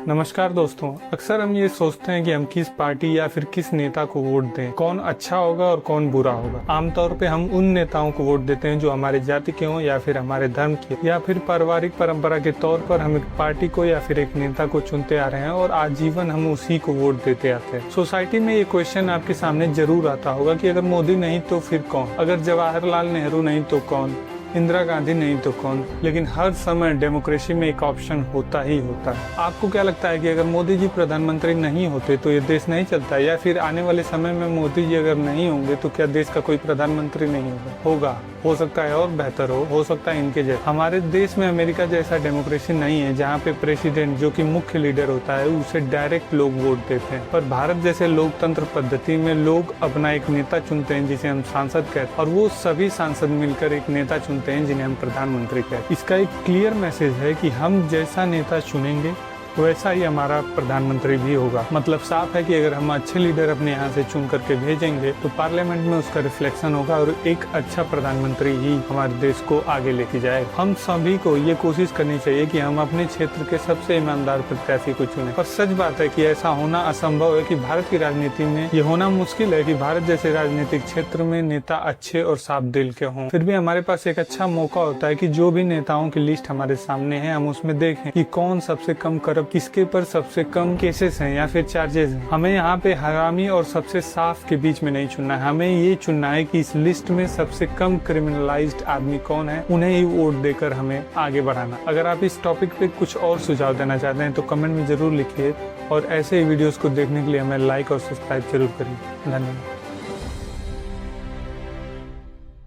नमस्कार दोस्तों, अक्सर हम ये सोचते हैं कि हम किस पार्टी या फिर किस नेता को वोट दें, कौन अच्छा होगा और कौन बुरा होगा। आमतौर पे हम उन नेताओं को वोट देते हैं जो हमारे जाति के हों या फिर हमारे धर्म के, या फिर पारिवारिक परंपरा के तौर पर हम एक पार्टी को या फिर एक नेता को चुनते आ रहे हैं और आजीवन हम उसी को वोट देते आते हैं। सोसाइटी में ये क्वेश्चन आपके सामने जरूर आता होगा कि अगर मोदी नहीं तो फिर कौन, अगर जवाहरलाल नेहरू नहीं तो कौन, इंदिरा गांधी नहीं तो कौन। लेकिन हर समय डेमोक्रेसी में एक ऑप्शन होता ही होता है। आपको क्या लगता है कि अगर मोदी जी प्रधानमंत्री नहीं होते तो ये देश नहीं चलता, या फिर आने वाले समय में मोदी जी अगर नहीं होंगे तो क्या देश का कोई प्रधानमंत्री नहीं होगा? हो सकता है और बेहतर हो सकता है इनके जैसा। हमारे देश में अमेरिका जैसा डेमोक्रेसी नहीं है जहाँ पे प्रेसिडेंट जो कि मुख्य लीडर होता है उसे डायरेक्ट लोग वोट देते हैं। पर भारत जैसे लोकतंत्र पद्धति में लोग अपना एक नेता चुनते हैं जिसे हम सांसद कहते हैं, और वो सभी सांसद मिलकर एक नेता चुनते हैं जिन्हें हम प्रधानमंत्री कहते हैं। इसका एक क्लियर मैसेज है कि हम जैसा नेता चुनेंगे वैसा ही हमारा प्रधानमंत्री भी होगा। मतलब साफ है कि अगर हम अच्छे लीडर अपने यहाँ से चुन करके भेजेंगे तो पार्लियामेंट में उसका रिफ्लेक्शन होगा और एक अच्छा प्रधानमंत्री ही हमारे देश को आगे लेके जाएगा। हम सभी को ये कोशिश करनी चाहिए कि हम अपने क्षेत्र के सबसे ईमानदार प्रत्याशी को चुनें। और सच बात है कि ऐसा होना असंभव है कि भारत की राजनीति में ये होना मुश्किल है कि भारत जैसे राजनीतिक क्षेत्र में नेता अच्छे और साफ दिल के हों। फिर भी हमारे पास एक अच्छा मौका होता है कि जो भी नेताओं की लिस्ट हमारे सामने है हम उसमें देखें कि कौन सबसे कम करप्ट, किसके पर सबसे कम केसेस हैं या फिर चार्जेस हैं। हमें यहाँ पे हरामी और सबसे साफ के बीच में नहीं चुनना है, हमें ये चुनना है कि इस लिस्ट में सबसे कम क्रिमिनलाइज्ड आदमी कौन है, उन्हें ही वोट देकर हमें आगे बढ़ाना। अगर आप इस टॉपिक पे कुछ और सुझाव देना चाहते हैं तो कमेंट में जरूर लिखिए, और ऐसे ही वीडियोस को देखने के लिए हमें लाइक और सब्सक्राइब जरूर करिए। धन्यवाद।